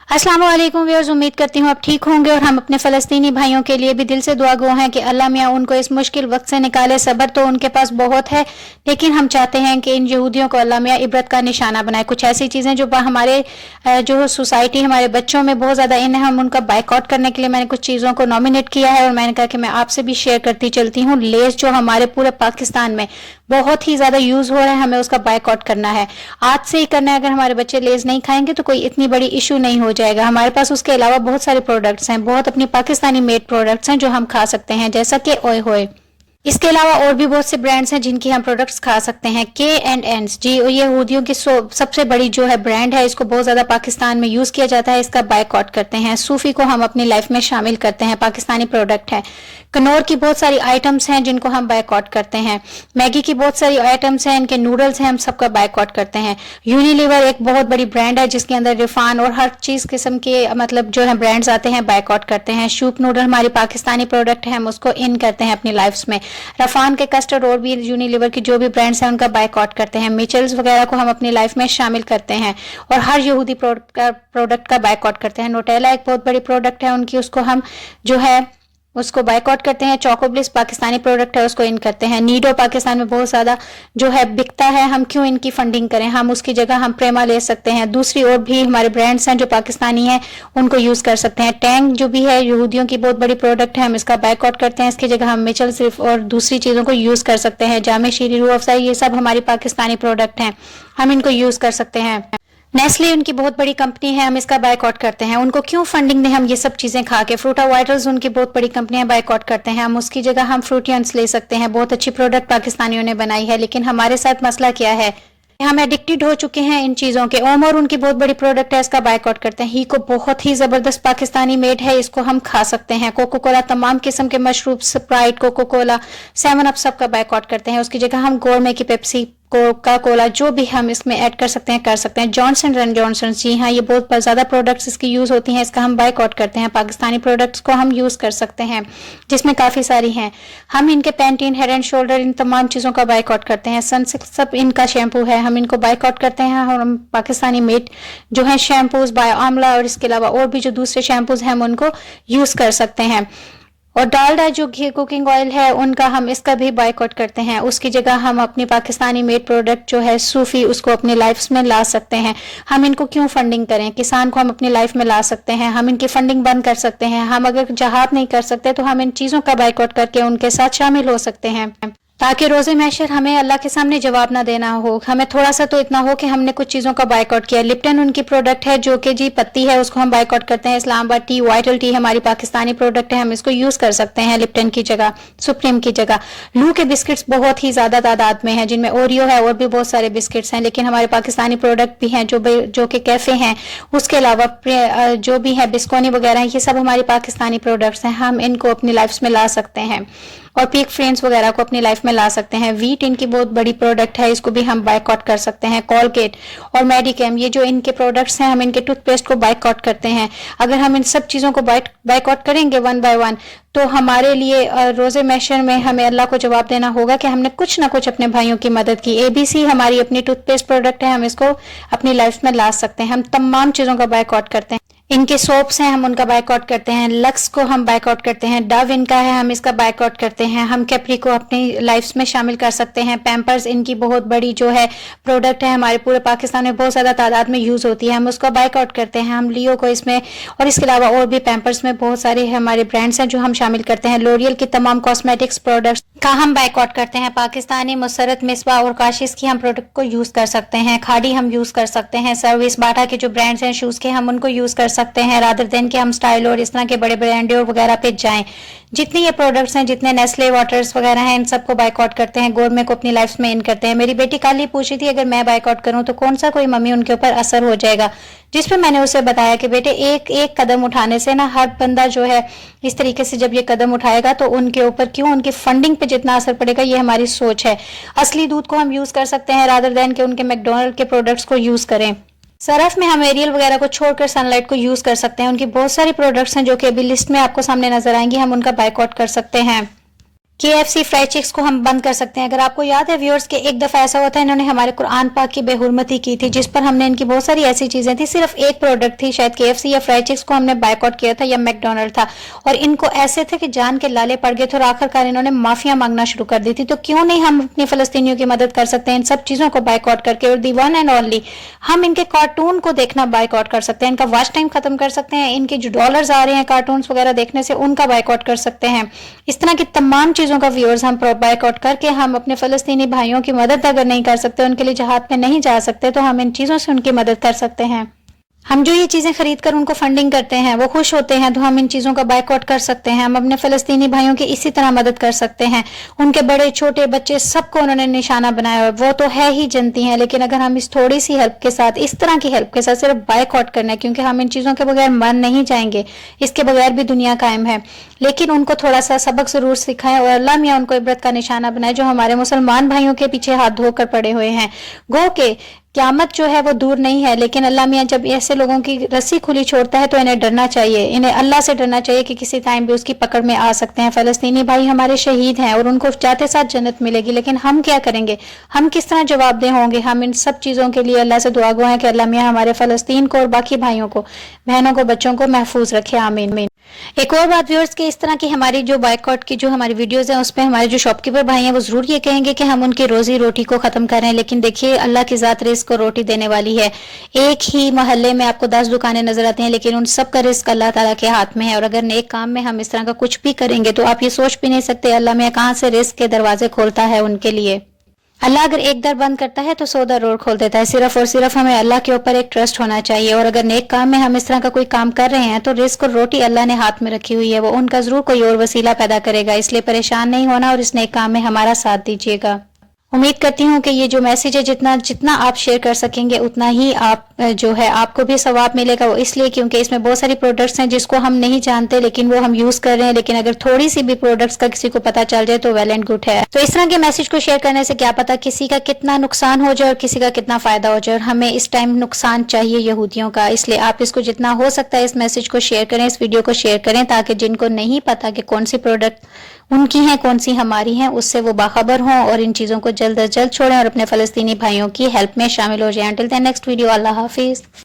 अस्सलाम वालेकुम व्यूअर्स, उम्मीद करती हूँ आप ठीक होंगे और हम अपने फ़लस्तीनी भाइयों के लिए भी दिल से दुआ गो हैं कि अल्लाह मियाँ उनको इस मुश्किल वक्त से निकाले। सब्र तो उनके पास बहुत है, लेकिन हम चाहते हैं कि इन यहूदियों को अल्लाह मियाँ इबरत का निशाना बनाए। कुछ ऐसी चीज़ें जो हमारे जो सोसाइटी हमारे बच्चों में बहुत ज़्यादा इन है, हम उनका बाइकआउट करने के लिए मैंने कुछ चीज़ों को नॉमिनेट किया है और मैंने कहा कि मैं आपसे भी शेयर करती चलती हूँ। लेस जो हमारे पूरे पाकिस्तान में बहुत ही ज़्यादा यूज़ हो रहा है, हमें उसका बाइकआउट करना है, आज से ही करना है। अगर हमारे बच्चे लेस नहीं खाएंगे तो कोई इतनी बड़ी इशू नहीं हो जाएगा। हमारे पास उसके अलावा बहुत सारे प्रोडक्ट्स हैं, बहुत अपनी पाकिस्तानी मेड प्रोडक्ट्स हैं जो हम खा सकते हैं, जैसा कि ओए होए। इसके अलावा और भी बहुत से ब्रांड्स हैं जिनकी हम प्रोडक्ट्स खा सकते हैं। K&N's जी, ये यहूदियों की सबसे बड़ी जो है ब्रांड है, इसको बहुत ज़्यादा पाकिस्तान में यूज़ किया जाता है, इसका बाइकआउट करते हैं। सूफी को हम अपनी लाइफ में शामिल करते हैं, पाकिस्तानी प्रोडक्ट है। कनौर की बहुत सारी आइटम्स हैं जिनको हम बाइकआउट करते हैं। मैगी की बहुत सारी आइटम्स हैं, इनके नूडल्स हैं, हम सबका बाइकआउट करते हैं। यूनिलीवर एक बहुत बड़ी ब्रांड है जिसके अंदर रिफान और हर चीज़ किस्म के मतलब जो है ब्रांड्स आते हैं, बाइकआउट करते हैं। शूप नूडल हमारी पाकिस्तानी प्रोडक्ट है, हम उसको इन करते हैं अपनी लाइफ में। रफान के कस्टर्ड और भी यूनिलीवर की जो भी ब्रांड्स हैं उनका बाइकआउट करते हैं। मिचेल्स वगैरह को हम अपनी लाइफ में शामिल करते हैं और हर यहूदी प्रोडक्ट का बाइकआउट करते हैं। नोटेला एक बहुत बड़ी प्रोडक्ट है उनकी, उसको हम जो है उसको बाइकआउट करते हैं। चोकोब्लिस पाकिस्तानी प्रोडक्ट है, उसको इन करते हैं। नीडो पाकिस्तान में बहुत ज़्यादा जो है बिकता है, हम क्यों इनकी फंडिंग करें, हम उसकी जगह हम प्रेमा ले सकते हैं। दूसरी और भी हमारे ब्रांड्स हैं जो पाकिस्तानी हैं, उनको यूज़ कर सकते हैं। टैंग जो भी है यहूदियों की बहुत बड़ी प्रोडक्ट है, हम इसका बाइकआउट करते हैं। इसकी जगह हम मिचल सिर्फ और दूसरी चीज़ों को यूज़ कर सकते हैं। जामे शीरी रूह अफ़ज़ा, ये सब हमारी पाकिस्तानी प्रोडक्ट हैं, हम इनको यूज़ कर सकते हैं। नेस्ले उनकी बहुत बड़ी कंपनी है, हम इसका बाइकआउट करते हैं। उनको क्यों फंडिंग दें हम ये सब चीज़ें खा के। फ्रूटा वाइटल्स उनकी बहुत बड़ी कंपनी है, बाइकआउट करते हैं हम, उसकी जगह हम फ्रूटियंस ले सकते हैं। बहुत अच्छी प्रोडक्ट पाकिस्तानियों ने बनाई है, लेकिन हमारे साथ मसला क्या है, हम एडिक्टेड हो चुके हैं इन चीज़ों के। ओमर उनकी बहुत बड़ी प्रोडक्ट है, इसका बाइकआउट करते हैं। ही को बहुत ही ज़बरदस्त पाकिस्तानी मेड है, इसको हम खा सकते हैं। कोको कोला तमाम किस्म के मशरूब, Sprite, Coca Cola, seven up, सब का बाइकआउट करते हैं। उसकी जगह हम गोरमे की पेप्सी, कोका कोला, जो भी हम इसमें ऐड कर सकते हैं कर सकते हैं। जॉनसन एंड जॉनसन, जी हाँ, ये बहुत ज़्यादा प्रोडक्ट्स इसकी यूज़ होती हैं, इसका हम बाइकआउट करते हैं। पाकिस्तानी प्रोडक्ट्स को हम यूज़ कर सकते हैं जिसमें काफ़ी सारी हैं। हम इनके पैंटीन, हेड एंड शोल्डर, इन तमाम चीज़ों का बाइकआउट करते हैं। सनसिल्क सब इनका शैम्पू है, हम इनको बाइकआउट करते हैं। और हम पाकिस्तानी मेड जो है शैम्पूज, बायो आमला और इसके अलावा और भी जो दूसरे शैम्पूज हैं हम उनको यूज़ कर सकते हैं। और डालडा जो घी कुकिंग ऑयल है उनका, हम इसका भी बाइकआउट करते हैं। उसकी जगह हम अपनी पाकिस्तानी मेड प्रोडक्ट जो है सूफी, उसको अपनी लाइफ में ला सकते हैं। हम इनको क्यों फंडिंग करें, किसान को हम अपनी लाइफ में ला सकते हैं, हम इनकी फंडिंग बंद कर सकते हैं। हम अगर जहाद नहीं कर सकते तो हम इन चीज़ों का बाइकआउट करके उनके साथ शामिल हो सकते हैं, ताकि रोज़े महशर हमें अल्लाह के सामने जवाब ना देना हो। हमें थोड़ा सा तो इतना हो कि हमने कुछ चीज़ों का बाइकआउट किया। लिप्टन उनकी प्रोडक्ट है जो कि जी पत्ती है, उसको हम बाइकआउट करते हैं। इस्लामाबाद टी, वाइटल टी हमारी पाकिस्तानी प्रोडक्ट है, हम इसको यूज़ कर सकते हैं लिप्टन की जगह, सुप्रीम की जगह। लू के बिस्किट्स बहुत ही ज़्यादा तादाद में हैं, जिनमें ओरियो है और भी बहुत सारे बिस्किट्स हैं, लेकिन हमारे पाकिस्तानी प्रोडक्ट भी हैं जो कि कैफ़े हैं। उसके अलावा जो भी है बिस्कोनी वगैरह, ये सब हमारी पाकिस्तानी प्रोडक्ट्स हैं, हम इनको अपनी लाइफ में ला सकते हैं। और पीक फ्रेंड्स वगैरह को अपनी लाइफ में ला सकते हैं। वीट इनकी बहुत बड़ी प्रोडक्ट है, इसको भी हम बाइकआउट कर सकते हैं। कोलगेट और मेडिकेम, ये जो इनके प्रोडक्ट्स हैं, हम इनके टूथपेस्ट को बाइकआउट करते हैं। अगर हम इन सब चीज़ों को बाइकआउट करेंगे वन बाय वन, तो हमारे लिए रोज़े महशर में हमें अल्लाह को जवाब देना होगा कि हमने कुछ ना कुछ अपने भाइयों की मदद की। ABC हमारी अपनी टूथपेस्ट प्रोडक्ट है, हम इसको अपनी लाइफ में ला सकते हैं। हम तमाम चीज़ों का बाइकआउट करते हैं। इनके सोप्स हैं, हम उनका बाइकआउट करते हैं। लक्स को हम बाइकआउट करते हैं। डव इनका है, हम इसका बाइकआउट करते हैं। हम कैप्री को अपनी लाइफ में शामिल कर सकते हैं। पैम्पर्स इनकी बहुत बड़ी जो है प्रोडक्ट है, हमारे पूरे पाकिस्तान में बहुत ज़्यादा तादाद में यूज़ होती है, हम उसका बाइकआउट करते हैं। हम लियो को इसमें, और इसके अलावा और भी पैम्पर्स में बहुत सारे हमारे ब्रांड्स हैं जो हम शामिल करते हैं। लोरियल की तमाम कॉस्मेटिक्स प्रोडक्ट्स का हम बाइकआउट करते हैं। पाकिस्तानी मुसरत, मिसबा और काशिश की हम प्रोडक्ट को यूज़ कर सकते हैं। खाड़ी हम यूज़ कर सकते हैं। सर्विस, बाटा के जो ब्रांड्स हैं शूज़ के, हम उनको यूज़ कर सकते हैं, रादर देन के हम स्टाइल और इस तरह के बड़े बड़े एंडियोर वगैरह पे जाएं। जितने ये प्रोडक्ट्स हैं, जितने नेस्ले वाटर्स वगैरह हैं, इन सबको बाइकआउट करते हैं। गोरमे को अपनी लाइफ में इन करते हैं। मेरी बेटी कल ही पूछी थी अगर मैं बाइकआउट करूं तो कौन सा कोई मम्मी उनके ऊपर असर हो जाएगा, जिस पे मैंने उसे बताया कि बेटे एक एक कदम उठाने से ना, हर बंदा जो है इस तरीके से जब ये कदम उठाएगा तो उनके ऊपर क्यों, उनकी फंडिंग पे जितना असर पड़ेगा, ये हमारी सोच है। असली दूध को हम यूज़ कर सकते हैं रादर देन के उनके मैकडोनल्ड के प्रोडक्ट्स को यूज़ करें। सरफ में हम एरियल वगैरह को छोड़कर सनलाइट को यूज़ कर सकते हैं। उनकी बहुत सारी प्रोडक्ट्स हैं जो कि अभी लिस्ट में आपको सामने नजर आएंगी, हम उनका बाइकआउट कर सकते हैं। KFC फ्राइड चिक्स को हम बंद कर सकते हैं। अगर आपको याद है व्यूअर्स के एक दफ़ा ऐसा हुआ था, इन्होंने हमारे कुरान पाक की बेहुरमती की थी, जिस पर हमने इनकी बहुत सारी ऐसी चीज़ें थी, सिर्फ एक प्रोडक्ट थी, शायद KFC या फ्राइड चिक्स को हमने बायकॉट किया था, या मैकडोनल्ड था, और इनको ऐसे थे कि जान के लाले पड़ गए थे और आखिरकार इन्होंने माफिया मांगना शुरू कर दी थी। तो क्यों नहीं हम अपनी फ़लस्तीनियों की मदद कर सकते हैं इन सब चीज़ों को बायकॉट करके। और दी वन एंड ओनली हम इनके कार्टून को देखना बायकॉट कर सकते हैं, इनका वॉच टाइम खत्म कर सकते हैं, इनके जो डॉलर्स आ रहे हैं कार्टून्स वगैरह देखने से उनका बायकॉट कर सकते हैं। इस तरह की तमाम चीज़ों का व्यूअर्स हम बायकॉट करके हम अपने फ़लस्तीनी भाइयों की मदद अगर नहीं कर सकते, उनके लिए जहाद में नहीं जा सकते, तो हम इन चीज़ों से उनकी मदद कर सकते हैं। हम जो ये चीज़ें खरीद कर उनको फंडिंग करते हैं, वो खुश होते हैं, तो हम इन चीज़ों का बायकॉट कर सकते हैं। हम अपने फ़लस्तीनी भाइयों की इसी तरह मदद कर सकते हैं। उनके बड़े छोटे बच्चे सबको उन्होंने निशाना बनाया है, वो तो है ही जनती हैं, लेकिन अगर हम इस थोड़ी सी हेल्प के साथ, इस तरह की हेल्प के साथ सिर्फ बायकॉट करना है, क्योंकि हम इन चीज़ों के बगैर मर नहीं जाएंगे, इसके बगैर भी दुनिया कायम है, लेकिन उनको थोड़ा सा सबक ज़रूर सिखाएं और अल्लाह मियाँ उनको इबरत का निशाना बनाए, जो हमारे मुसलमान भाइयों के पीछे हाथ धोकर पड़े हुए हैं। गो के क़यामत जो है वो दूर नहीं है, लेकिन अल्लाह मियाँ जब ऐसे लोगों की रस्सी खुली छोड़ता है तो इन्हें डरना चाहिए, इन्हें अल्लाह से डरना चाहिए कि किसी टाइम भी उसकी पकड़ में आ सकते हैं। फ़लस्तीनी भाई हमारे शहीद हैं और उनको जाते साथ जन्नत मिलेगी, लेकिन हम क्या करेंगे, हम किस तरह जवाबदेह होंगे। हम इन सब चीज़ों के लिए अल्लाह से दुआ गो हैं कि अल्लाह मियाँ हमारे फ़लस्तीन को और बाकी भाइयों को, बहनों को, बच्चों को महफूज रखे, आमीन। एक और बात व्यूअर्स के इस तरह की हमारी जो बायकॉट की जो हमारी वीडियोस हैं, उसमें हमारे जो शॉपकीपर भाई हैं वो जरूर ये कहेंगे कि हम उनकी रोजी रोटी को खत्म करें, लेकिन देखिए अल्लाह की जात रिस्क को रोटी देने वाली है। एक ही मोहल्ले में आपको 10 दुकानें नजर आती हैं, लेकिन उन सब का रिस्क अल्लाह ताला के हाथ में है। और अगर नेक काम में हम इस तरह का कुछ भी करेंगे तो आप ये सोच भी नहीं सकते अल्लाह में कहाँ से रिस्क के दरवाजे खोलता है उनके लिए। अल्लाह अगर एक दर बंद करता है तो 100 दर और खोल देता है। सिर्फ और सिर्फ हमें अल्लाह के ऊपर एक ट्रस्ट होना चाहिए, और अगर नेक काम में हम इस तरह का कोई काम कर रहे हैं तो रिस्क और रोटी अल्लाह ने हाथ में रखी हुई है, वो उनका जरूर कोई और वसीला पैदा करेगा। इसलिए परेशान नहीं होना और इस नेक काम में हमारा साथ दीजिएगा। उम्मीद करती हूँ कि ये जो मैसेज है जितना आप शेयर कर सकेंगे उतना ही आप जो है आपको भी सवाब मिलेगा। वो इसलिए क्योंकि इसमें बहुत सारी प्रोडक्ट्स हैं जिसको हम नहीं जानते, लेकिन वो हम यूज कर रहे हैं, लेकिन अगर थोड़ी सी भी प्रोडक्ट्स का किसी को पता चल जाए तो वेल एंड गुड है। तो इस तरह के मैसेज को शेयर करने से क्या पता किसी का कितना नुकसान हो जाए और किसी का कितना फायदा हो जाए, और हमें इस टाइम नुकसान चाहिए यहूदियों का। इसलिए आप इसको जितना हो सकता है इस मैसेज को शेयर करें, इस वीडियो को शेयर करें, ताकि जिनको नहीं पता कि कौन सी प्रोडक्ट उनकी हैं कौन सी हमारी हैं, उससे वो बाखबर हों और इन चीज़ों को जल्द अज जल्द छोड़ें और अपने फ़लस्तीनी भाइयों की हेल्प में शामिल हो जाएं। टिल द नेक्स्ट वीडियो, अल्लाह हाफिज़।